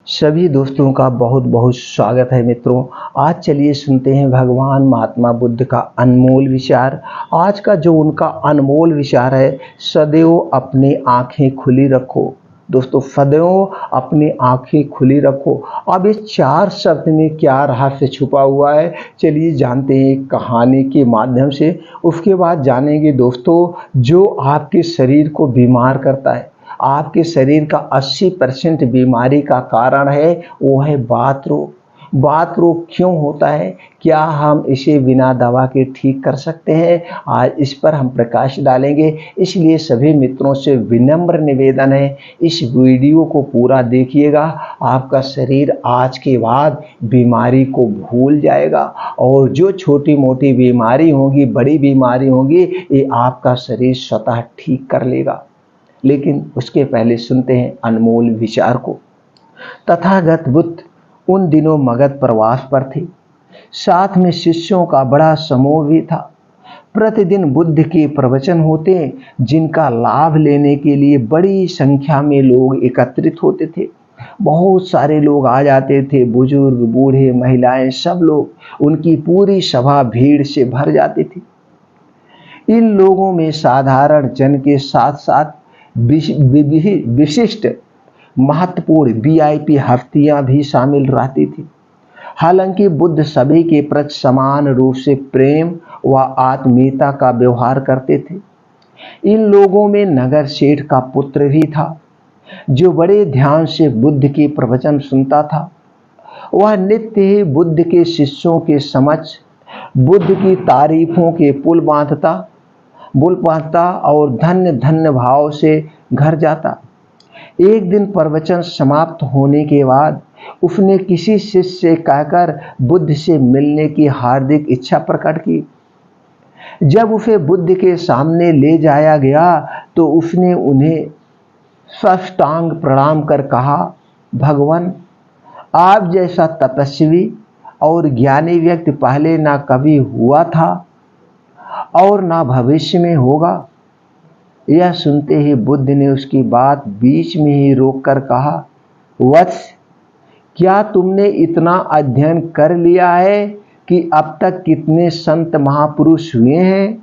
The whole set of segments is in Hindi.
सभी दोस्तों का बहुत बहुत स्वागत है मित्रों। आज चलिए सुनते हैं भगवान महात्मा बुद्ध का अनमोल विचार। आज का जो उनका अनमोल विचार है, सदैव अपनी आंखें खुली रखो। दोस्तों, सदैव अपनी आंखें खुली रखो। अब इस 4 शब्द में क्या रहस्य छुपा हुआ है, चलिए जानते हैं कहानी के माध्यम से। उसके बाद जानेंगे दोस्तों, जो आपके शरीर को बीमार करता है, आपके शरीर का 80% बीमारी का कारण है, वो है बात रोग। बात रोग क्यों होता है, क्या हम इसे बिना दवा के ठीक कर सकते हैं? आज इस पर हम प्रकाश डालेंगे। इसलिए सभी मित्रों से विनम्र निवेदन है, इस वीडियो को पूरा देखिएगा। आपका शरीर आज के बाद बीमारी को भूल जाएगा, और जो छोटी मोटी बीमारी होगी, बड़ी बीमारी होगी, ये आपका शरीर स्वतः ठीक कर लेगा। लेकिन उसके पहले सुनते हैं अनमोल विचार को। तथागत बुद्ध उन दिनों मगध प्रवास पर थे। साथ में शिष्यों का बड़ा समूह भी था। प्रतिदिन बुद्ध के प्रवचन होते, जिनका लाभ लेने के लिए बड़ी संख्या में लोग एकत्रित होते थे। बहुत सारे लोग आ जाते थे, बुजुर्ग, बूढ़े, महिलाएं, सब लोग। उनकी पूरी सभा भीड़ से भर जाती थी। इन लोगों में साधारण जन के साथ साथ विशिष्ट महत्वपूर्ण वीआईपी हस्तियां भी शामिल रहती थी। हालांकि बुद्ध सभी के प्रति समान रूप से प्रेम व आत्मीयता का व्यवहार करते थे। इन लोगों में नगर सेठ का पुत्र भी था, जो बड़े ध्यान से बुद्ध के प्रवचन सुनता था। वह नित्य ही बुद्ध के शिष्यों के समक्ष बुद्ध की तारीफों के पुल बांधता और धन्य धन्य भाव से घर जाता। एक दिन प्रवचन समाप्त होने के बाद उसने किसी शिष्य से कहकर बुद्ध से मिलने की हार्दिक इच्छा प्रकट की। जब उसे बुद्ध के सामने ले जाया गया तो उसने उन्हें साष्टांग प्रणाम कर कहा, भगवान, आप जैसा तपस्वी और ज्ञानी व्यक्ति पहले ना कभी हुआ था और ना भविष्य में होगा। यह सुनते ही बुद्ध ने उसकी बात बीच में ही रोककर कहा, वत्स, क्या तुमने इतना अध्ययन कर लिया है कि अब तक कितने संत महापुरुष हुए हैं?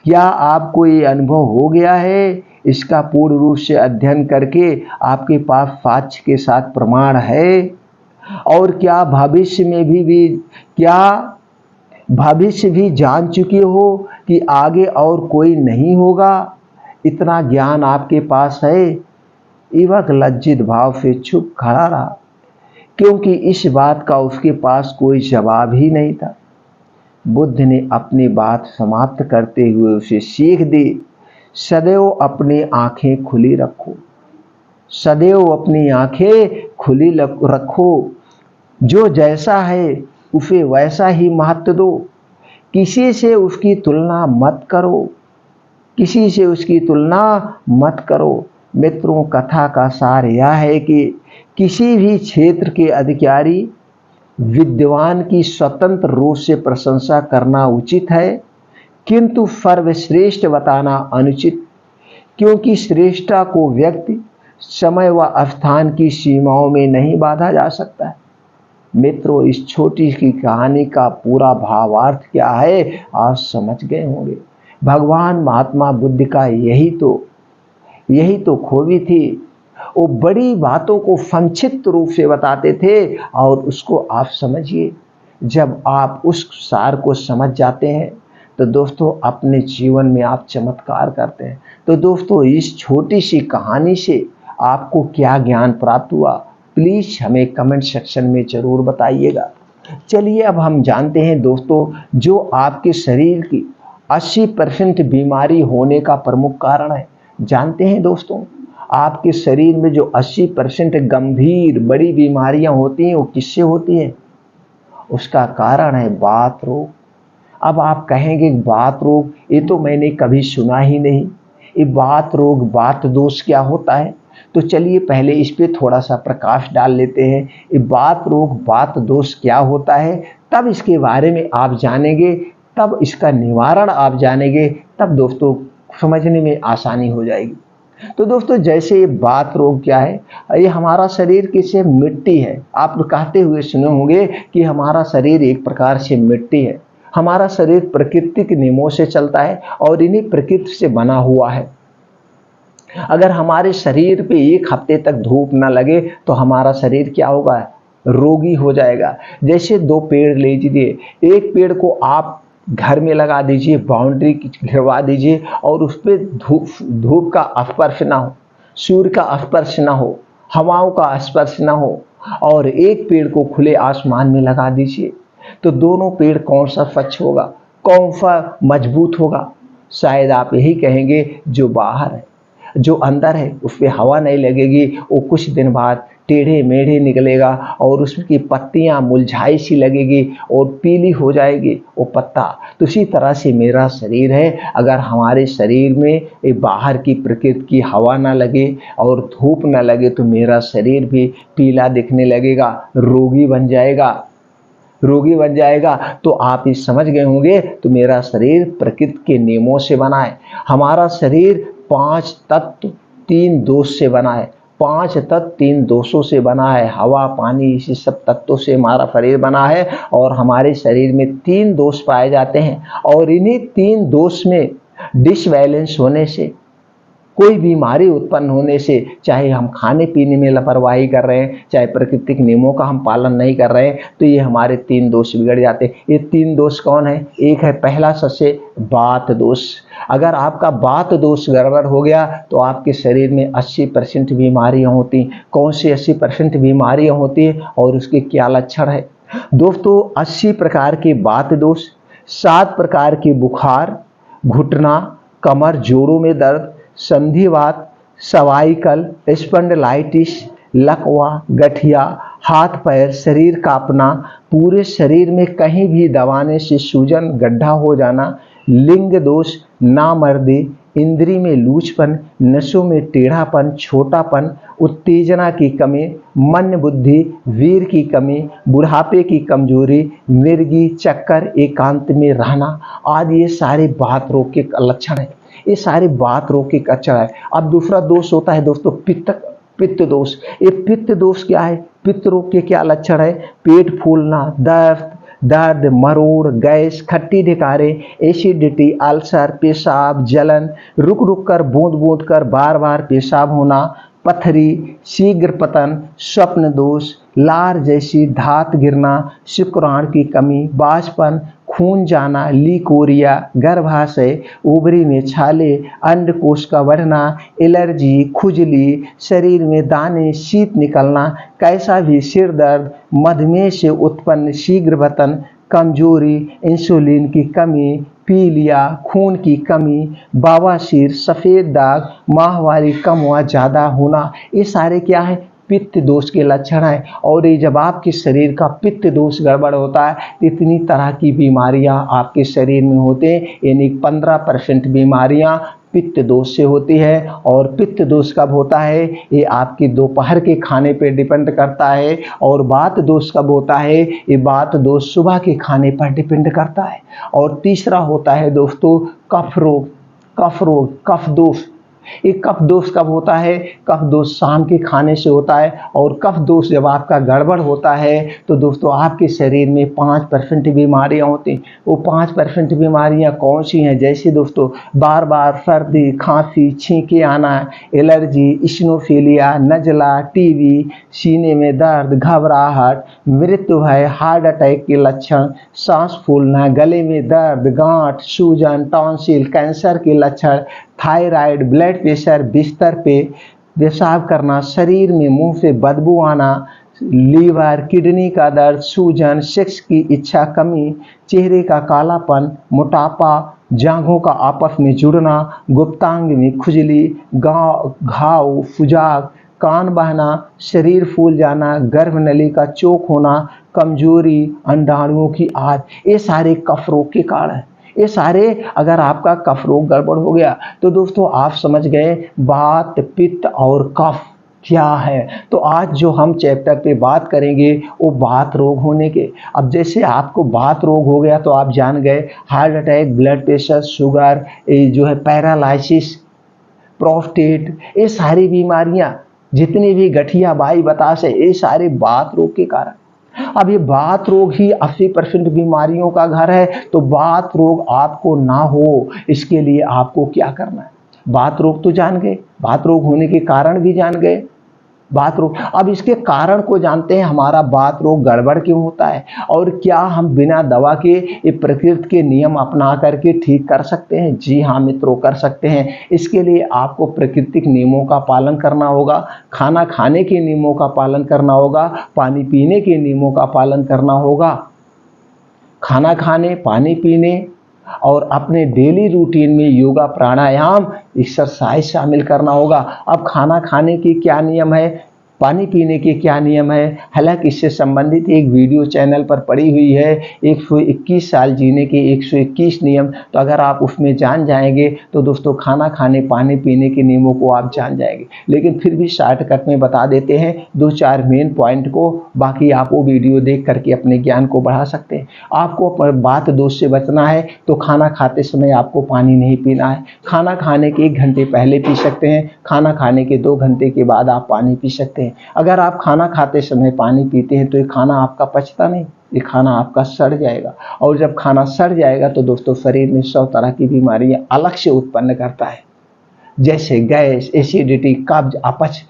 क्या आपको ये अनुभव हो गया है? इसका पूर्ण रूप से अध्ययन करके आपके पास साक्ष्य के साथ प्रमाण है? और क्या भविष्य भी जान चुके हो कि आगे और कोई नहीं होगा? इतना ज्ञान आपके पास है? युवक लज्जित भाव से चुप खड़ा रहा, क्योंकि इस बात का उसके पास कोई जवाब ही नहीं था। बुद्ध ने अपनी बात समाप्त करते हुए उसे सीख दी, सदैव अपनी आंखें खुली रखो। सदैव अपनी आंखें खुली रखो। जो जैसा है उसे वैसा ही महत्व दो। किसी से उसकी तुलना मत करो। किसी से उसकी तुलना मत करो। मित्रों, कथा का सार यह है कि किसी भी क्षेत्र के अधिकारी विद्वान की स्वतंत्र रूप से प्रशंसा करना उचित है, किंतु सर्वश्रेष्ठ बताना अनुचित, क्योंकि श्रेष्ठता को व्यक्ति, समय व स्थान की सीमाओं में नहीं बांधा जा सकता है। मित्रों, इस छोटी सी कहानी का पूरा भावार्थ क्या है आप समझ गए होंगे। भगवान महात्मा बुद्ध का यही तो खूबी थी। वो बड़ी बातों को संक्षिप्त रूप से बताते थे, और उसको आप समझिए। जब आप उस सार को समझ जाते हैं तो दोस्तों अपने जीवन में आप चमत्कार करते हैं। तो दोस्तों, इस छोटी सी कहानी से आपको क्या ज्ञान प्राप्त हुआ, प्लीज हमें कमेंट सेक्शन में जरूर बताइएगा। चलिए अब हम जानते हैं दोस्तों, जो आपके शरीर की 80% बीमारी होने का प्रमुख कारण है। जानते हैं दोस्तों, आपके शरीर में जो 80% गंभीर बड़ी बीमारियां होती हैं, वो किससे होती हैं? उसका कारण है बात रोग। अब आप कहेंगे, बात रोग, ये तो मैंने कभी सुना ही नहीं। ये बात रोग, बात दोष क्या होता है? तो चलिए पहले इस पे थोड़ा सा प्रकाश डाल लेते हैं। ये बात रोग, बात दोष क्या होता है, तब इसके बारे में आप जानेंगे, तब इसका निवारण आप जानेंगे, तब दोस्तों समझने में आसानी हो जाएगी। तो दोस्तों जैसे ये बात रोग क्या है, ये हमारा शरीर किसे मिट्टी है। आप कहते हुए सुने होंगे कि हमारा शरीर एक प्रकार से मिट्टी है। हमारा शरीर प्रकृति के नियमों से चलता है और इन्हीं प्रकृति से बना हुआ है। अगर हमारे शरीर पे एक हफ्ते तक धूप न लगे तो हमारा शरीर क्या होगा, रोगी हो जाएगा। जैसे दो पेड़ ले लीजिए, एक पेड़ को आप घर में लगा दीजिए, बाउंड्री घिरवा दीजिए और उस पर धूप का स्पर्श ना हो, सूर्य का स्पर्श ना हो, हवाओं का स्पर्श ना हो, और एक पेड़ को खुले आसमान में लगा दीजिए, तो दोनों पेड़ कौन सा स्वच्छ होगा, कौन सा मजबूत होगा? शायद आप यही कहेंगे जो बाहर है। जो अंदर है उस पर हवा नहीं लगेगी, वो कुछ दिन बाद टेढ़े मेढ़े निकलेगा और उसकी पत्तियां मुरझाई सी लगेगी और पीली हो जाएगी वो पत्ता। तो इसी तरह से मेरा शरीर है। अगर हमारे शरीर में एक बाहर की प्रकृति की हवा ना लगे और धूप ना लगे तो मेरा शरीर भी पीला दिखने लगेगा, रोगी बन जाएगा, रोगी बन जाएगा। तो आप ये समझ गए होंगे, तो मेरा शरीर प्रकृति के नियमों से बना है। हमारा शरीर 5 तत्व 3 दोष से बना है। 5 तत्व 3 दोषों से बना है। हवा, पानी, इसी सब तत्वों से हमारा शरीर बना है और हमारे शरीर में 3 दोष पाए जाते हैं। और इन्हीं 3 दोष में डिसबैलेंस होने से, कोई बीमारी उत्पन्न होने से, चाहे हम खाने पीने में लापरवाही कर रहे हैं, चाहे प्राकृतिक नियमों का हम पालन नहीं कर रहे हैं, तो ये हमारे 3 दोष बिगड़ जाते हैं। ये 3 दोष कौन है? एक है पहला सबसे वात दोष। अगर आपका वात दोष गड़बड़ हो गया तो आपके शरीर में 80% बीमारियां होती। कौन सी 80% बीमारियां होती है और उसके क्या लक्षण है? दोस्तों 80 प्रकार के वात दोष, 7 प्रकार के बुखार, घुटना, कमर, जोड़ों में दर्द, संधिवात, सर्वाइकल स्पॉन्डिलाइटिस, लकवा, गठिया, हाथ पैर, शरीर कांपना, पूरे शरीर में कहीं भी दबाने से सूजन, गड्ढा हो जाना, लिंग दोष, नामर्दी, इंद्री में लूचपन, नसों में टेढ़ापन, छोटापन, उत्तेजना की कमी, मन बुद्धि, वीर की कमी, बुढ़ापे की कमजोरी, मिर्गी, चक्कर, एकांत में रहना आदि ये सारे वात रोग के लक्षण हैं। ये सारे वात रोग के लक्षण है। अब दूसरा दोष होता है दोस्तों पित्त दोष। ये पित्त दोष क्या है? पित्त रोग के क्या लक्षण है? पेट फूलना, दर्द, मरोड़, गैस, खट्टी ढिकारे, एसिडिटी, अल्सर, पेशाब, जलन, रुक रुक कर, बूंद बूंद कर बार बार पेशाब होना, पथरी, शीघ्र पतन, स्वप्न दोष, लार जैसी धात गिरना, शुक्राणु की कमी, बाझपन, खून जाना, लीकोरिया, गर्भाशय, ओवरी में छाले, अंडकोश का बढ़ना, एलर्जी, खुजली, शरीर में दाने, शीत निकलना, कैसा भी सिर दर्द, मधुमेह से उत्पन्न शीघ्र पतन, कमजोरी, इंसुलिन की कमी, पीलिया, खून की कमी, बवासीर, सफ़ेद दाग, माहवारी कम व ज़्यादा होना, ये सारे क्या है? पित्त दोष के लक्षण है। और ये जब आपके शरीर का पित्त दोष गड़बड़ होता है, इतनी तरह की बीमारियां आपके शरीर में होते हैं। यानी 15% बीमारियां पित्त दोष से होती है। और पित्त दोष कब होता है? ये आपके दोपहर के खाने पे डिपेंड करता है। और वात दोष कब होता है? ये वात दोष सुबह के खाने पर डिपेंड करता है। और तीसरा होता है दोस्तों कफ रोग, कफ दोष। ये कफ दोष कब होता है? कफ दोष शाम के खाने से होता है। और कफ दोष जब आपका गड़बड़ होता है तो दोस्तों आपके शरीर में 5% बीमारियां होती। वो 5% बीमारियां कौन सी हैं? जैसे दोस्तों बार बार सर्दी, खांसी, छींके आना, एलर्जी, इस्नोफिलिया, नजला, टीबी, सीने में दर्द, घबराहट, मृत्यु भय, हार्ट अटैक के लक्षण, सांस फूलना, गले में दर्द, गांठ, सूजन, टॉन्सिल, कैंसर के लक्षण, थायराइड, ब्लड प्रेशर, बिस्तर पे पेशाब करना, शरीर में मुंह से बदबू आना, लीवर, किडनी का दर्द, सूजन, सेक्स की इच्छा कमी, चेहरे का कालापन, मोटापा, जांघों का आपस में जुड़ना, गुप्तांग में खुजली, घाव, फुजाग, कान बहना, शरीर फूल जाना, गर्भनली का चौक होना, कमजोरी, अंडाणुओं की आद, ये सारे कफ रोग के कारण हैं। ये सारे अगर आपका कफ रोग गड़बड़ हो गया तो दोस्तों आप समझ गए वात, पित्त और कफ क्या है। तो आज जो हम चैप्टर पे बात करेंगे वो वात रोग होने के। अब जैसे आपको वात रोग हो गया तो आप जान गए heart attack, blood pressure, sugar, जो है पैरालिसिस, प्रोस्टेट, ये सारी बीमारियां, जितनी भी गठिया बाई बतास है, ये सारे बात रोग के कारण। अब ये बात रोग ही 80% बीमारियों का घर है, तो बात रोग आपको ना हो इसके लिए आपको क्या करना है? बात रोग तो जान गए, बात रोग होने के कारण भी जान गए, बात रोग। अब इसके कारण को जानते हैं, हमारा बात रोग गड़बड़ क्यों होता है और क्या हम बिना दवा के ये प्रकृति के नियम अपना करके ठीक कर सकते हैं? जी हाँ मित्रों, कर सकते हैं। इसके लिए आपको प्राकृतिक नियमों का पालन करना होगा, खाना खाने के नियमों का पालन करना होगा, पानी पीने के नियमों का पालन करना होगा। खाना खाने, पानी पीने और अपने डेली रूटीन में योगा, प्राणायाम, एक्सरसाइज शामिल करना होगा। अब खाना खाने के क्या नियम है, पानी पीने के क्या नियम है, हालांकि इससे संबंधित एक वीडियो चैनल पर पड़ी हुई है, 121 साल जीने के 121 नियम। तो अगर आप उसमें जान जाएंगे तो दोस्तों खाना खाने, पानी पीने के नियमों को आप जान जाएंगे। लेकिन फिर भी शॉर्टकट में बता देते हैं 2-4 मेन पॉइंट को, बाकी आप वो वीडियो देख करके अपने ज्ञान को बढ़ा सकते हैं। आपको बात दोष से बचना है तो खाना खाते समय आपको पानी नहीं पीना है। खाना खाने के 1 घंटे पहले पी सकते हैं, खाना खाने के 2 घंटे के बाद आप पानी पी सकते हैं। अगर आप खाना खाते समय पानी पीते हैं तो ये खाना आपका पचता नहीं, ये खाना आपका सड़ जाएगा, और जब खाना सड़ जाएगा तो दोस्तों शरीर में 100 तरह की बीमारियां अलग से उत्पन्न करता है, जैसे गैस, एसिडिटी, कब्ज, अपच।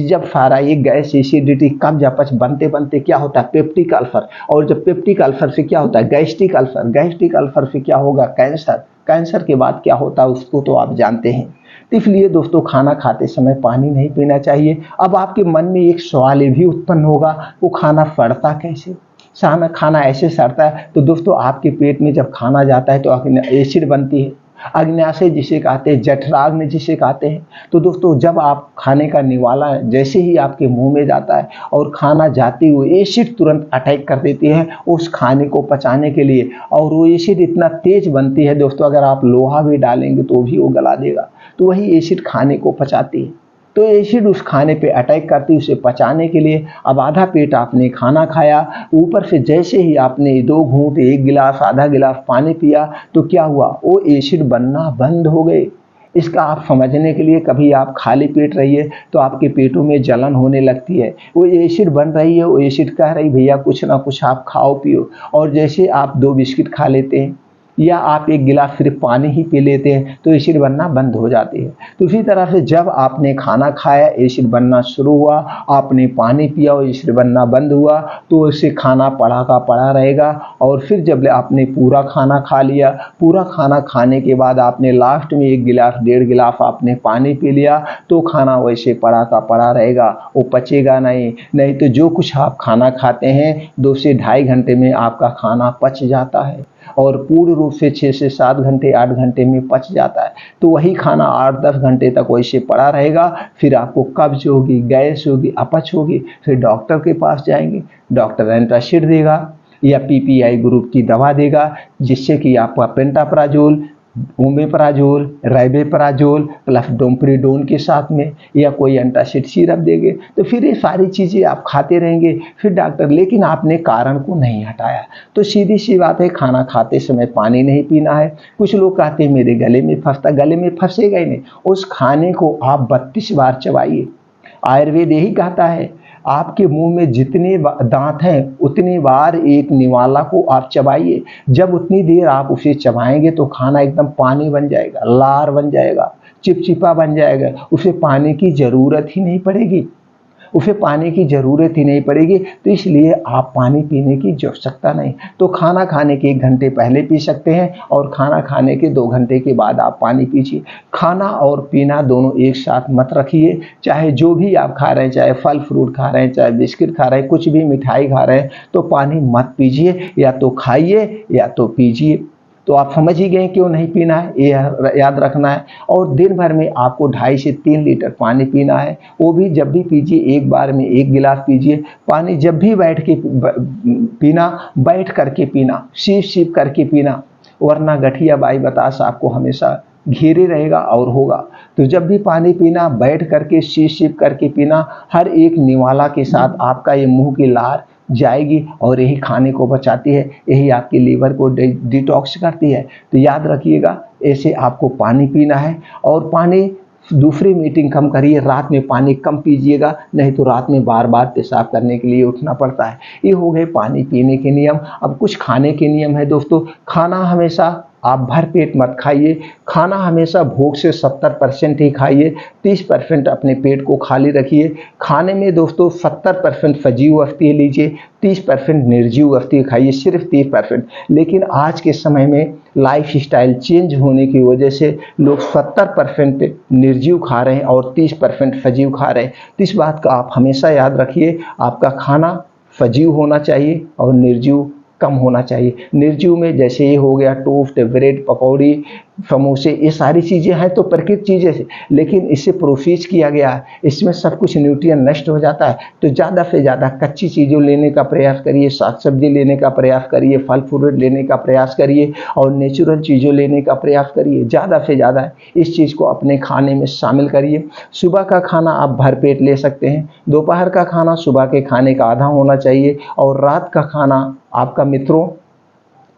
जब सारा ये गैस, एसिडिटी, कब्ज, अपच बनते बनते क्या होता है, पेप्टिक अल्सर, और जब पेप्टिक अल्सर से क्या होता है, गैस्ट्रिक अल्सर, गैस्ट्रिक अल्सर से क्या होगा, कैंसर, कैंसर के बाद क्या होता है उसको तो आप जानते हैं। तो इसलिए दोस्तों खाना खाते समय पानी नहीं पीना चाहिए। अब आपके मन में एक सवाल ये भी उत्पन्न होगा, वो खाना सड़ता कैसे? खाना ऐसे सड़ता है तो दोस्तों आपके पेट में जब खाना जाता है तो एसिड बनती है, अग्न्याशय जिसे कहते हैं, जठराग्नि जिसे कहते हैं। तो दोस्तों जब आप खाने का निवाला जैसे ही आपके मुंह में जाता है और खाना जाते हुए एसिड तुरंत अटैक कर देती है उस खाने को पचाने के लिए, और वो एसिड इतना तेज बनती है दोस्तों, अगर आप लोहा भी डालेंगे तो भी वो गला देगा। तो वही एसिड खाने को पचाती है, तो एसिड उस खाने पे अटैक करती है, उसे पचाने के लिए। अब आधा पेट आपने खाना खाया, ऊपर से जैसे ही आपने 2 घूंट, 1 गिलास, आधा गिलास पानी पिया तो क्या हुआ, वो एसिड बनना बंद हो गए। इसका आप समझने के लिए कभी आप खाली पेट रहिए तो आपके पेटों में जलन होने लगती है, वो एसिड बन रही है, वो एसिड कह रही भैया कुछ ना कुछ आप खाओ पियो, और जैसे आप 2 बिस्किट खा लेते हैं या आप 1 गिलास सिर्फ पानी ही पी लेते हैं तो एसिड बनना बंद हो जाती है। तो इसी तरह से जब आपने खाना खाया, एसिड बनना शुरू हुआ, आपने पानी पिया और एसिड बनना बंद हुआ, तो उससे खाना पड़ा का पड़ा रहेगा। और फिर जब आपने पूरा खाना खा लिया, पूरा खाना खाने के बाद आपने लास्ट में 1 गिलास, 1.5 गिलास आपने पानी पी लिया, तो खाना वैसे पड़ा का पड़ा रहेगा, वो पचेगा नहीं। नहीं तो जो कुछ आप खाना खाते हैं 2 से ढाई घंटे में आपका खाना पच जाता है, और पूर्ण रूप से 6 से 7 घंटे, 8 घंटे में पच जाता है। तो वही खाना 8-10 घंटे तक वैसे पड़ा रहेगा, फिर आपको कब्ज होगी, गैस होगी, अपच होगी, फिर डॉक्टर के पास जाएंगे, डॉक्टर एंटासिड देगा या पीपीआई ग्रुप की दवा देगा, जिससे कि आपका पेंटाप्राजोल, ओमेप्राजोल, राइबेप्राजोल प्लस डोम्पेरिडोन के साथ में, या कोई एंटासिड सिरप देंगे। तो फिर ये सारी चीज़ें आप खाते रहेंगे। फिर डॉक्टर, लेकिन आपने कारण को नहीं हटाया, तो सीधी सी बात है खाना खाते समय पानी नहीं पीना है। कुछ लोग कहते हैं मेरे गले में फंसता, गले में फंसेगा ही नहीं, उस खाने को आप 32 बार चबाइए। आयुर्वेद यही कहता है आपके मुंह में जितने दांत हैं उतनी बार एक निवाला को आप चबाइए। जब उतनी देर आप उसे चबाएंगे तो खाना एकदम पानी बन जाएगा, लार बन जाएगा, चिपचिपा बन जाएगा, उसे पानी की ज़रूरत ही नहीं पड़ेगी, उसे पानी की ज़रूरत ही नहीं पड़ेगी। तो इसलिए आप पानी पीने की आवश्यकता नहीं। तो खाना खाने के 1 घंटे पहले पी सकते हैं, और खाना खाने के 2 घंटे के बाद आप पानी पीजिए। खाना और पीना दोनों एक साथ मत रखिए। चाहे जो भी आप खा रहे हैं, चाहे फल फ्रूट खा रहे हैं, चाहे बिस्किट खा रहे हैं, कुछ भी मिठाई खा रहे हैं, तो पानी मत पीजिए, या तो खाइए या तो पीजिए। तो आप समझ ही गए क्यों नहीं पीना है, ये याद रखना है। और दिन भर में आपको 2.5 से 3 लीटर पानी पीना है, वो भी जब भी पीजिए एक बार में 1 गिलास पीजिए। पानी जब भी बैठ के पीना, बैठ करके पीना, सीप करके पीना, वरना गठिया बाई बतास आपको हमेशा घेरे रहेगा और होगा। तो जब भी पानी पीना, बैठ करके सीप करके पीना। हर एक निवाला के साथ आपका ये मुंह की लार जाएगी, और यही खाने को बचाती है, यही आपके लीवर को डिटॉक्स करती है। तो याद रखिएगा, ऐसे आपको पानी पीना है। और पानी दूसरी मीटिंग कम करिए, रात में पानी कम पीजिएगा, नहीं तो रात में बार बार पेशाब करने के लिए उठना पड़ता है। ये हो गए पानी पीने के नियम। अब कुछ खाने के नियम है दोस्तों। खाना हमेशा आप भर पेट मत खाइए। खाना हमेशा भूख से 70% ही खाइए, 30% अपने पेट को खाली रखिए। खाने में दोस्तों 70% सजीव वस्तुएं लीजिए, 30% निर्जीव वस्तुएं खाइए, सिर्फ 30%। लेकिन आज के समय में लाइफ स्टाइल चेंज होने की वजह से लोग 70% निर्जीव खा रहे हैं और 30% सजीव खा रहे हैं। तो इस बात का आप हमेशा याद रखिए, आपका खाना सजीव होना चाहिए और निर्जीव कम होना चाहिए। निर्जीव में जैसे ये हो गया टोस्ट, ब्रेड, पकौड़ी, समोसे, ये सारी चीज़ें हैं तो प्रकृति चीज़ें हैं, लेकिन इसे प्रोसेस किया गया है, इसमें सब कुछ न्यूट्रिएंट नष्ट हो जाता है। तो ज़्यादा से ज़्यादा कच्ची चीज़ों लेने का प्रयास करिए, साग सब्जी लेने का प्रयास करिए, फल फ्रूट लेने का प्रयास करिए और नेचुरल चीज़ों लेने का प्रयास करिए। ज़्यादा से ज़्यादा इस चीज़ को अपने खाने में शामिल करिए। सुबह का खाना आप भरपेट ले सकते हैं, दोपहर का खाना सुबह के खाने का आधा होना चाहिए और रात का खाना आपका मित्रों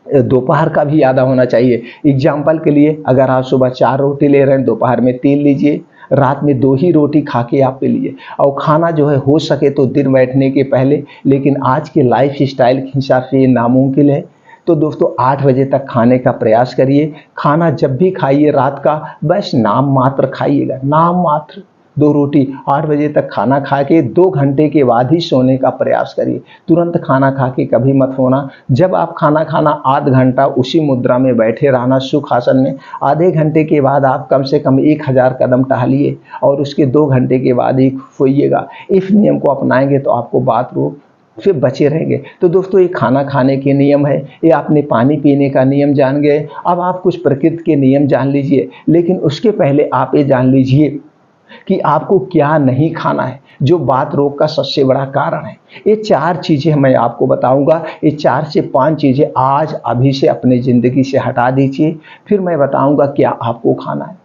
दोपहर का भी आधा होना चाहिए। एग्जाम्पल के लिए अगर आप सुबह 4 रोटी ले रहे हैं, दोपहर में 3 लीजिए, रात में 2 ही रोटी खा के आप पी लीजिए। और खाना जो है हो सके तो दिन बैठने के पहले, लेकिन आज के लाइफ स्टाइल के हिसाब से ये नामुमकिन है। तो दोस्तों 8 बजे तक खाने का प्रयास करिए। खाना जब भी खाइए रात का बस नाम मात्र खाइएगा, नाम मात्र 2 रोटी। 8 बजे तक खाना खा के 2 घंटे के बाद ही सोने का प्रयास करिए। तुरंत खाना खा के कभी मत सोना। जब आप खाना खाना आध घंटा उसी मुद्रा में बैठे रहना सुखासन में। आधे घंटे के बाद आप कम से कम 1000 कदम टहलिए और उसके 2 घंटे के बाद ही सोइएगा। इस नियम को अपनाएंगे तो आपको बात रोग से बचे रहेंगे। तो दोस्तों ये खाना खाने के नियम है, ये आपने पानी पीने का नियम जान गए। अब आप कुछ प्रकृति के नियम जान लीजिए, लेकिन उसके पहले आप ये जान लीजिए कि आपको क्या नहीं खाना है, जो बात रोग का सबसे बड़ा कारण है। ये 4 चीज़ें मैं आपको बताऊंगा। ये 4 से 5 चीज़ें आज अभी से अपनी ज़िंदगी से हटा दीजिए, फिर मैं बताऊंगा क्या आपको खाना है,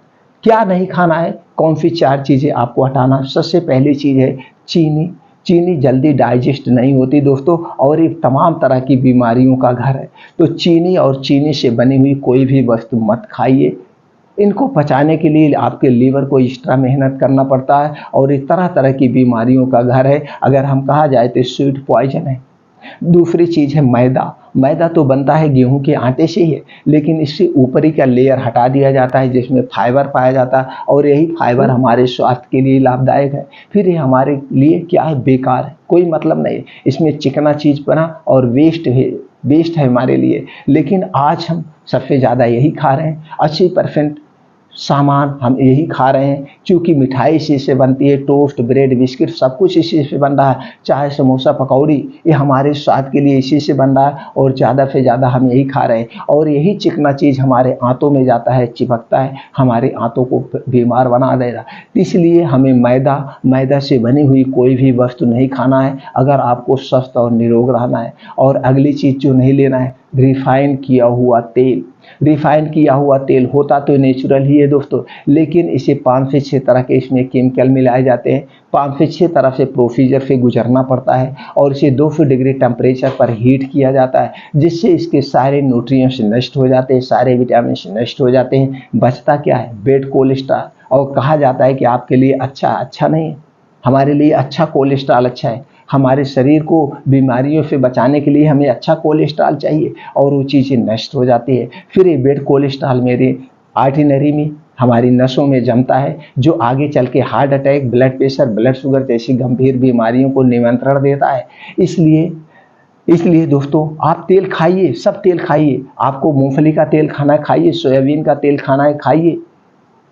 क्या नहीं खाना है, कौन सी 4 चीज़ें आपको हटाना है। सबसे पहली चीज़ है चीनी। चीनी जल्दी डाइजेस्ट नहीं होती दोस्तों और ये तमाम तरह की बीमारियों का घर है। तो चीनी और चीनी से बनी हुई कोई भी वस्तु मत खाइए। इनको पचाने के लिए आपके लीवर को एक्स्ट्रा मेहनत करना पड़ता है और ये तरह तरह की बीमारियों का घर है। अगर हम कहा जाए तो स्वीट पॉइजन है। दूसरी चीज़ है मैदा। मैदा तो बनता है गेहूं के आटे से ही है, लेकिन इससे ऊपरी का लेयर हटा दिया जाता है जिसमें फाइबर पाया जाता है और यही फाइबर हमारे स्वास्थ्य के लिए लाभदायक है। फिर ये हमारे लिए क्या है, बेकार है, कोई मतलब नहीं। इसमें चिकना चीज़ बना और वेस्ट है हमारे लिए। लेकिन आज हम सबसे ज़्यादा यही खा रहे हैं। 80% सामान हम यही खा रहे हैं, क्योंकि मिठाई इसी से बनती है, टोस्ट, ब्रेड, बिस्किट सब कुछ इसी से बन रहा है। चाहे समोसा, पकौड़ी, ये हमारे स्वाद के लिए इसी से बन रहा है और ज़्यादा से ज़्यादा हम यही खा रहे हैं। और यही चिकना चीज़ हमारे आंतों में जाता है, चिपकता है, हमारे आंतों को बीमार बना देगा। इसलिए हमें मैदा से बनी हुई कोई भी वस्तु नहीं खाना है अगर आपको स्वस्थ और निरोग रहना है। और अगली चीज़ जो नहीं लेना है, रिफाइन किया हुआ तेल। रिफाइन किया हुआ तेल होता तो नेचुरल ही है दोस्तों, लेकिन इसे 5 से 6 तरह के इसमें केमिकल मिलाए जाते हैं। 5 से 6 तरह से प्रोसीजर से गुजरना पड़ता है और इसे 200 डिग्री टेम्परेचर पर हीट किया जाता है, जिससे इसके सारे न्यूट्रिएंट्स नष्ट हो जाते हैं, सारे विटामिन नष्ट हो जाते हैं। बचता क्या है, बैड कोलेस्ट्रॉल। और कहा जाता है कि आपके लिए अच्छा नहीं है, हमारे लिए अच्छा कोलेस्ट्रॉल अच्छा है। हमारे शरीर को बीमारियों से बचाने के लिए हमें अच्छा कोलेस्ट्रॉल चाहिए और वो चीज़ें नष्ट हो जाती है। फिर ये बैड कोलेस्ट्रॉल मेरे आर्टरी में, हमारी नसों में जमता है, जो आगे चल के heart attack, blood pressure, blood sugar जैसी गंभीर बीमारियों को निमंत्रण देता है। इसलिए दोस्तों आप तेल खाइए, सब तेल खाइए। आपको मूंगफली का तेल खाना है खाइए, सोयाबीन का तेल खाना है खाइए,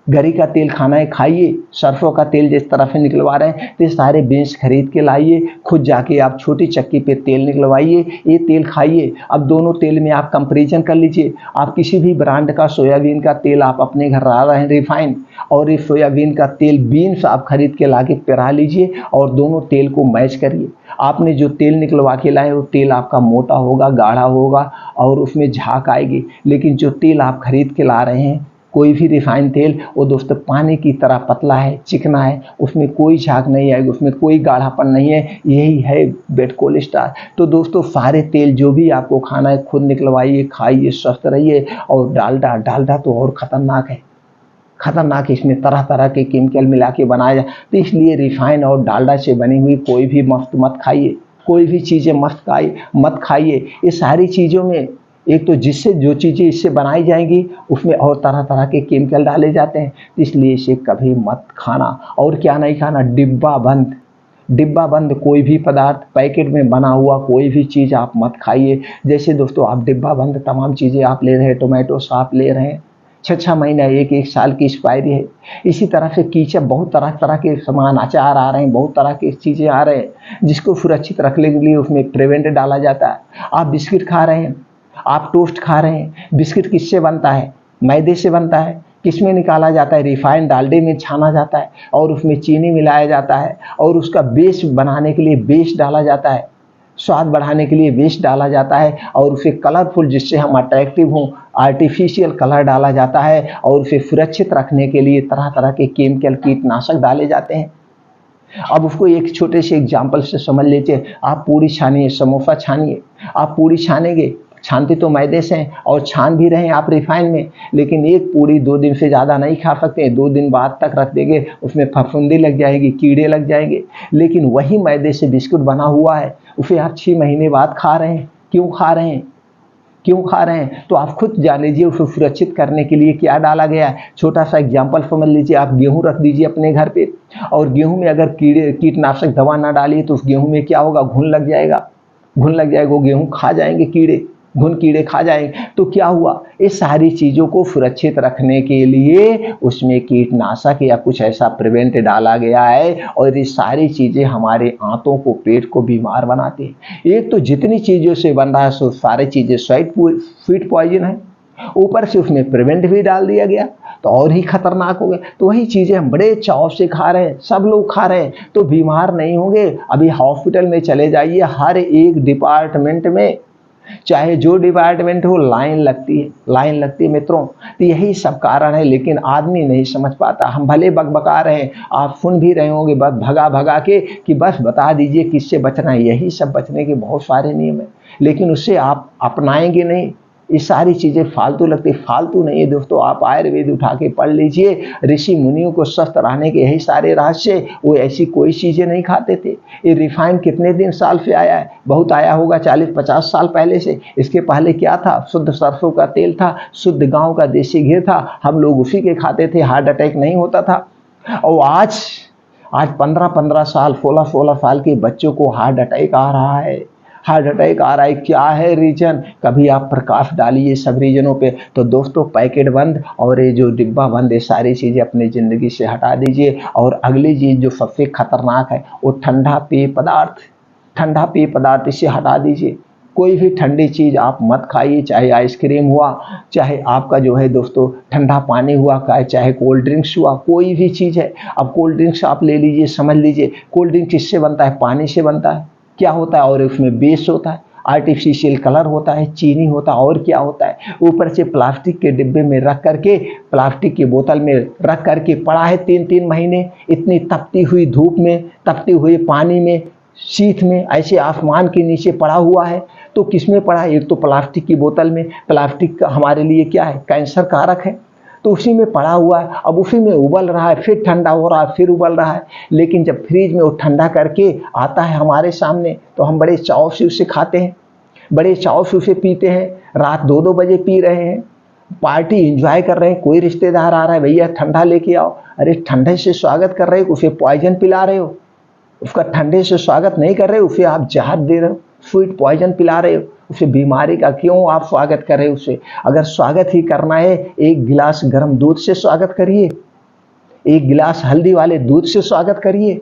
गरी का तेल खाना है खाइए, सरसों का तेल जिस तरह से निकलवा रहे हैं तो सारे बीन्स खरीद के लाइए, खुद जाके आप छोटी चक्की पे तेल निकलवाइए, ये तेल खाइए। अब दोनों तेल में आप कंपैरिजन कर लीजिए। आप किसी भी ब्रांड का सोयाबीन का तेल आप अपने घर ला रहे हैं रिफाइंड, और ये सोयाबीन का तेल बीन्स आप खरीद के ला के पिरा लीजिए और दोनों तेल को मैच करिए। आपने जो तेल निकलवा के लाए वो तेल आपका मोटा होगा, गाढ़ा होगा और उसमें झाग आएगी। लेकिन जो तेल आप खरीद के ला रहे हैं, कोई भी रिफाइंड तेल, वो दोस्तों पानी की तरह पतला है, चिकना है, उसमें कोई झाग नहीं आएगी, उसमें कोई गाढ़ापन नहीं है। यही है बैड कोलेस्ट्रॉल। तो दोस्तों सारे तेल जो भी आपको खाना है खुद निकलवाइए, खाइए, स्वस्थ रहिए। और डालडा तो और ख़तरनाक है। खतरनाक, इसमें तरह तरह के केमिकल मिला के बनाया जाए। तो इसलिए रिफाइन और डालडा से बनी हुई कोई भी मस्त मत खाइए, कोई भी चीज़ें मत खाइए। ये सारी चीज़ों में एक तो जिससे जो चीज़ें इससे बनाई जाएंगी उसमें और तरह तरह के केमिकल डाले जाते हैं, तो इसलिए इसे कभी मत खाना। और क्या नहीं खाना, डिब्बा बंद कोई भी पदार्थ, पैकेट में बना हुआ कोई भी चीज़ आप मत खाइए। जैसे दोस्तों आप डिब्बा बंद तमाम चीज़ें आप ले रहे हैं, टोमेटो आप ले रहे हैं, 6 महीना एक साल की एक्सपायरी है। इसी तरह से कीचप, बहुत तरह तरह के सामान, अचार आ रहे हैं, बहुत तरह की चीज़ें आ रहे हैं जिसको सुरक्षित रखने के लिए उसमें प्रिवेंट डाला जाता है। आप बिस्किट खा रहे हैं, आप टोस्ट खा रहे हैं, बिस्किट किससे बनता है, मैदे से बनता है। किसमें निकाला जाता है, रिफाइंड डालडे में छाना जाता है और उसमें चीनी मिलाया जाता है और उसका बेस बनाने के लिए बेस डाला जाता है, स्वाद बढ़ाने के लिए बेस डाला जाता है और उसे कलरफुल, जिससे हम अट्रैक्टिव हों, आर्टिफिशियल कलर डाला जाता है और उसे सुरक्षित रखने के लिए तरह तरह के केमिकल, कीटनाशक डाले जाते हैं। अब उसको एक छोटे से एग्जाम्पल से समझ लीजिए। आप पूरी छानिए, समोसा छानिए, आप पूरी छानेंगे, छानते तो मैदे से हैं और छान भी रहे हैं आप रिफाइन में, लेकिन एक पूरी 2 दिन से ज़्यादा नहीं खा सकते। 2 दिन बाद तक रख देंगे, उसमें फफूंदी लग जाएगी, कीड़े लग जाएंगे। लेकिन वही मैदे से बिस्कुट बना हुआ है, उसे आप 6 महीने बाद खा रहे हैं। क्यों खा रहे हैं, क्यों खा रहे हैं? तो आप खुद जान लीजिए उसे सुरक्षित करने के लिए क्या डाला गया है। छोटा सा एग्जाम्पल समझ लीजिए, आप गेहूं रख दीजिए अपने घर पे और गेहूं में अगर कीटनाशक दवा ना डालिए तो उस गेहूं में क्या होगा, घुन लग जाएगा, वो गेहूं खा जाएंगे कीड़े, घुन कीड़े खा जाएंगे। तो क्या हुआ, ये सारी चीज़ों को सुरक्षित रखने के लिए उसमें कीटनाशक या कुछ ऐसा प्रिवेंट डाला गया है और ये सारी चीज़ें हमारे आंतों को, पेट को बीमार बनाती है। एक तो जितनी चीज़ों से बन रहा है सो सारी चीज़ें फूड पॉइजन है, ऊपर से उसमें प्रिवेंट भी डाल दिया गया तो और ही खतरनाक हो गया। तो वही चीज़ें हम बड़े चाव से खा रहे हैं, सब लोग खा रहे हैं, तो बीमार नहीं होंगे। अभी हॉस्पिटल में चले जाइए, हर एक डिपार्टमेंट में, चाहे जो डिपार्टमेंट हो, लाइन लगती है मित्रों। तो यही सब कारण है, लेकिन आदमी नहीं समझ पाता। हम भले बकबका रहे हैं, आप सुन भी रहे होंगे बस भगा के कि बस बता दीजिए किससे बचना है। यही सब बचने के बहुत सारे नियम है, लेकिन उससे आप अपनाएंगे नहीं। ये सारी चीज़ें फालतू लगती, फालतू नहीं है दोस्तों। आप आयुर्वेद उठा के पढ़ लीजिए, ऋषि मुनियों को स्वस्थ रहने के यही सारे रहस्य। वो ऐसी कोई चीज़ें नहीं खाते थे। ये रिफाइन कितने दिन साल से आया है, बहुत आया होगा 40-50 साल पहले से। इसके पहले क्या था, शुद्ध सरसों का तेल था, शुद्ध गांव का देसी घी था, हम लोग उसी के खाते थे, हार्ट अटैक नहीं होता था। और आज 15-15 साल, 16-16 साल के बच्चों को हार्ट अटैक आ रहा है। क्या है रीजन, कभी आप प्रकाश डालिए सब रीजनों पे। तो दोस्तों पैकेट बंद और ये जो डिब्बा बंद, ये सारी चीज़ें अपनी ज़िंदगी से हटा दीजिए। और अगली चीज़ जो सबसे खतरनाक है वो ठंडा पेय पदार्थ, इसे हटा दीजिए। कोई भी ठंडी चीज़ आप मत खाइए, चाहे आइसक्रीम हुआ, चाहे आपका जो है दोस्तों ठंडा पानी हुआ, चाहे कोल्ड ड्रिंक्स हुआ, कोई भी चीज़ है। अब कोल्ड ड्रिंक्स आप ले लीजिए, समझ लीजिए कोल्ड ड्रिंक किससे बनता है, पानी से बनता है। क्या होता है, और उसमें बेस होता है, आर्टिफिशियल कलर होता है, चीनी होता है, और क्या होता है, ऊपर से प्लास्टिक के डिब्बे में रख करके, प्लास्टिक की बोतल में रख करके पड़ा है 3-3 महीने, इतनी तपती हुई धूप में, तपती हुई पानी में, शीत में, ऐसे आसमान के नीचे पड़ा हुआ है। तो किस में पड़ा है, एक तो प्लास्टिक की बोतल में। प्लास्टिक हमारे लिए क्या है, कैंसर कारक है, तो उसी में पड़ा हुआ है। अब उसी में उबल रहा है, फिर ठंडा हो रहा है, फिर उबल रहा है। लेकिन जब फ्रिज में वो ठंडा करके आता है हमारे सामने, तो हम बड़े चाव से उसे खाते हैं, बड़े चाव से उसे पीते हैं। रात 2-2 बजे पी रहे हैं, पार्टी एंजॉय कर रहे हैं, कोई रिश्तेदार आ रहा है, भैया ठंडा लेके आओ, अरे ठंडे से स्वागत कर रहे हो, उसे पॉइजन पिला रहे हो। उसका ठंडे से स्वागत नहीं कर रहे हो, उसे आप जहर दे रहे हो, स्वीट पॉइजन पिला रहे हो, उसे बीमारी का क्यों आप स्वागत कर रहे हो उसे। अगर स्वागत ही करना है, एक गिलास गर्म दूध से स्वागत करिए, एक गिलास हल्दी वाले दूध से स्वागत करिए,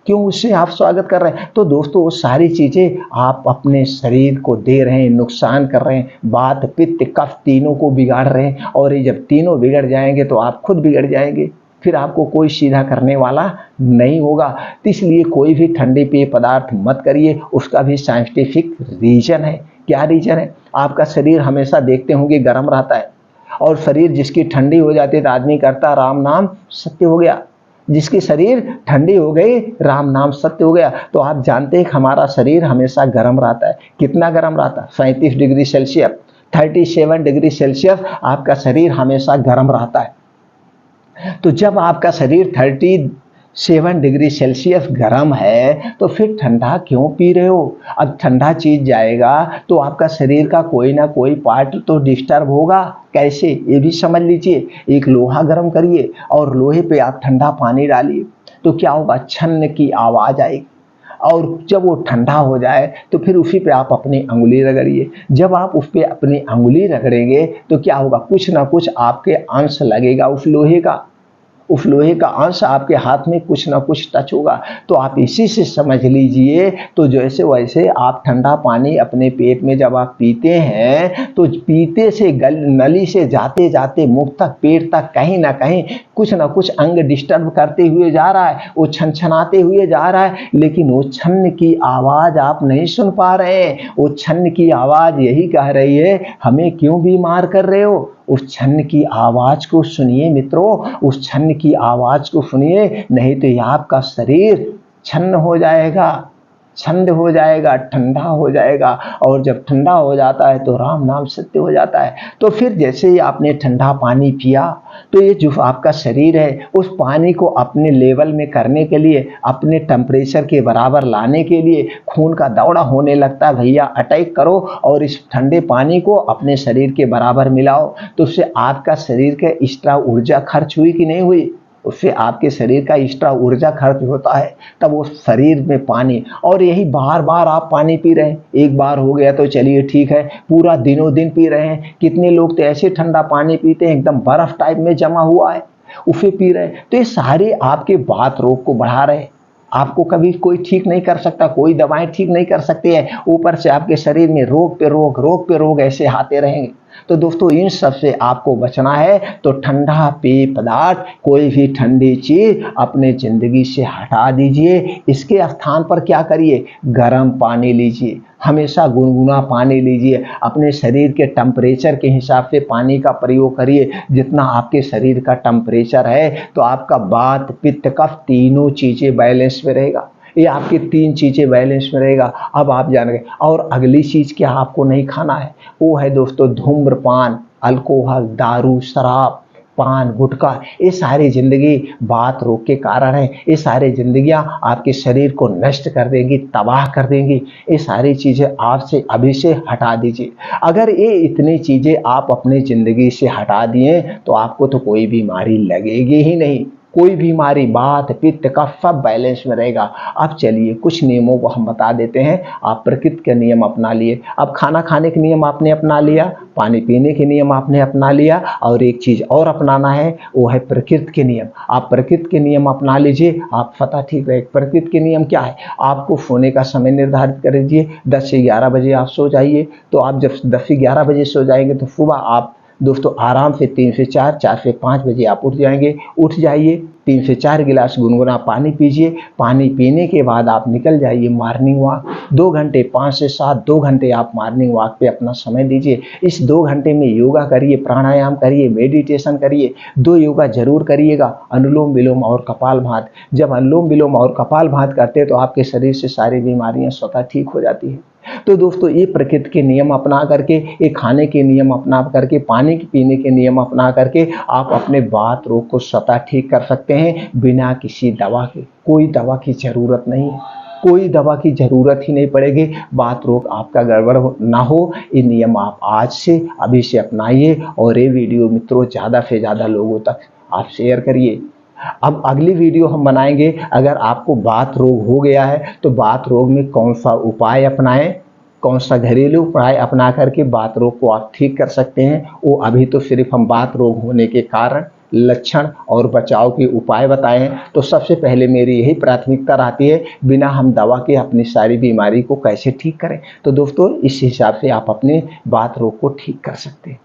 क्यों उससे आप स्वागत कर रहे हैं। तो दोस्तों वो सारी चीज़ें आप अपने शरीर को दे रहे हैं, नुकसान कर रहे हैं, वात पित्त कफ तीनों को बिगाड़ रहे हैं। और ये जब तीनों बिगड़ जाएंगे तो आप खुद बिगड़ जाएंगे, फिर आपको कोई सीधा करने वाला नहीं होगा। तो इसलिए कोई भी ठंडे पेय पदार्थ मत करिए, उसका भी साइंटिफिक रीजन है। क्या रीजन है, आपका शरीर हमेशा देखते होंगे गर्म रहता है, और शरीर जिसकी ठंडी हो जाती है तो आदमी करता राम नाम सत्य हो गया। जिसकी शरीर ठंडी हो गई, राम नाम सत्य हो गया। तो आप जानते हैं कि हमारा शरीर हमेशा गर्म रहता है। कितना गर्म रहता है, 37 डिग्री सेल्सियस, 37 डिग्री सेल्सियस आपका शरीर हमेशा गर्म रहता है। तो जब आपका शरीर 37 डिग्री सेल्सियस गर्म है तो फिर ठंडा क्यों पी रहे हो? अब ठंडा चीज जाएगा तो आपका शरीर का कोई ना कोई पार्ट तो डिस्टर्ब होगा। कैसे, ये भी समझ लीजिए। एक लोहा गर्म करिए और लोहे पे आप ठंडा पानी डालिए तो क्या होगा, छन्न की आवाज आएगी। और जब वो ठंडा हो जाए तो फिर उसी पे आप अपनी अंगुली रगड़िए। जब आप उस पे अपनी अंगुली रगड़ेंगे तो क्या होगा, कुछ ना कुछ आपके अंश लगेगा उस लोहे का अंश आपके हाथ में कुछ ना कुछ टच होगा। तो आप इसी से समझ लीजिए। तो जैसे वैसे आप ठंडा पानी अपने पेट में जब आप पीते हैं तो पीते से नली से जाते जाते मुख तक, पेट तक कहीं ना कहीं कुछ ना कुछ अंग डिस्टर्ब करते हुए जा रहा है, वो छनछनाते हुए जा रहा है, लेकिन वो छन्न की आवाज आप नहीं सुन पा रहे हैं। वो छन्न की आवाज यही कह रही है, हमें क्यों बीमार कर रहे हो? उस छन्न की आवाज को सुनिए मित्रों, उस छन्न की आवाज को सुनिए, नहीं तो यह आपका शरीर छन्न हो जाएगा, छंद हो जाएगा, ठंडा हो जाएगा। और जब ठंडा हो जाता है तो राम नाम सत्य हो जाता है। तो फिर जैसे ही आपने ठंडा पानी पिया तो ये जो आपका शरीर है उस पानी को अपने लेवल में करने के लिए, अपने टेम्परेचर के बराबर लाने के लिए खून का दौड़ा होने लगता है। भैया अटैक करो और इस ठंडे पानी को अपने शरीर के बराबर मिलाओ। तो उससे आपका शरीर के एक्स्ट्रा ऊर्जा खर्च हुई कि नहीं हुई? उससे आपके शरीर का एक्स्ट्रा ऊर्जा खर्च होता है, तब वो शरीर में पानी। और यही बार बार आप पानी पी रहे हैं, एक बार हो गया तो चलिए ठीक है, पूरा दिनों दिन पी रहे हैं। कितने लोग तो ऐसे ठंडा पानी पीते हैं एकदम बर्फ टाइप में जमा हुआ है, उसे पी रहे हैं। तो ये सारे आपके वात रोग को बढ़ा रहे हैं। आपको कभी कोई ठीक नहीं कर सकता, कोई दवाएं ठीक नहीं कर सकती है, ऊपर से आपके शरीर में रोग पे रोग ऐसे आते रहेंगे। तो दोस्तों इन सब से आपको बचना है तो ठंडा पेय पदार्थ, कोई भी ठंडी चीज अपने जिंदगी से हटा दीजिए। इसके स्थान पर क्या करिए, गर्म पानी लीजिए, हमेशा गुनगुना पानी लीजिए। अपने शरीर के टेम्परेचर के हिसाब से पानी का प्रयोग करिए। जितना आपके शरीर का टेम्परेचर है तो आपका वात पित्त कफ तीनों चीजें बैलेंस में रहेगा। ये आपकी 3 चीजें बैलेंस में रहेगा। अब आप जान गए। और अगली चीज क्या आपको नहीं खाना है, वो है दोस्तों धूम्रपान, अल्कोहल, दारू, शराब, पान, गुटखा। ये सारी जिंदगी वात रोग के कारण है। ये सारी जिंदगियां आपके शरीर को नष्ट कर देंगी, तबाह कर देंगी। ये सारी चीजें आपसे अभी से हटा दीजिए। अगर ये इतनी चीजें आप अपनी जिंदगी से हटा दिए तो आपको तो कोई बीमारी लगेगी ही नहीं। कोई बीमारी वात पित्त का सब बैलेंस में रहेगा। अब चलिए कुछ नियमों को हम बता देते हैं। आप प्रकृति के नियम अपना लिए, अब खाना खाने के नियम आपने अपना लिया, पानी पीने के नियम आपने अपना लिया, और एक चीज और अपनाना है वो है प्रकृति के नियम। आप प्रकृति के नियम अपना लीजिए, आप पता ठीक रहे। प्रकृति के नियम क्या है, आपको सोने का समय निर्धारित कर लीजिए, 10 से 11 बजे आप सो जाइए। तो आप जब 10 से 11 बजे सो जाएंगे तो सुबह आप दोस्तों आराम से 3 से 4, 4 से 5 बजे आप उठ जाएंगे। उठ जाइए, 3 से 4 गिलास गुनगुना पानी पीजिए। पानी पीने के बाद आप निकल जाइए मॉर्निंग वॉक। 2 घंटे, 5 से 7 2 घंटे आप मॉर्निंग वॉक पे अपना समय दीजिए। इस 2 घंटे में योगा करिए, प्राणायाम करिए, मेडिटेशन करिए। 2 योगा जरूर करिएगा, अनुलोम विलोम और कपालभाति। जब अनुलोम विलोम और कपालभाति करते हैं तो आपके शरीर से सारी बीमारियां स्वतः ठीक हो जाती है। तो दोस्तों ये प्रकृति के नियम अपना करके, ये खाने के नियम अपना करके, पानी पीने के नियम अपना करके आप अपने वात रोग को स्वतः ठीक कर सकते हैं बिना किसी दवा के। कोई दवा की जरूरत नहीं है, कोई दवा की जरूरत ही नहीं पड़ेगी। वात रोग आपका गड़बड़ ना हो, ये नियम आप आज से अभी से अपनाइए। और ये वीडियो मित्रों ज़्यादा से ज़्यादा लोगों तक आप शेयर करिए। अब अगली वीडियो हम बनाएंगे, अगर आपको वात रोग हो गया है तो वात रोग में कौन सा उपाय अपनाएं, कौन सा घरेलू उपाय अपना करके वात रोग को आप ठीक कर सकते हैं। वो अभी तो सिर्फ हम वात रोग होने के कारण, लक्षण और बचाव के उपाय बताएं। तो सबसे पहले मेरी यही प्राथमिकता रहती है, बिना हम दवा के अपनी सारी बीमारी को कैसे ठीक करें। तो दोस्तों इस हिसाब से आप अपने वात रोग को ठीक कर सकते हैं।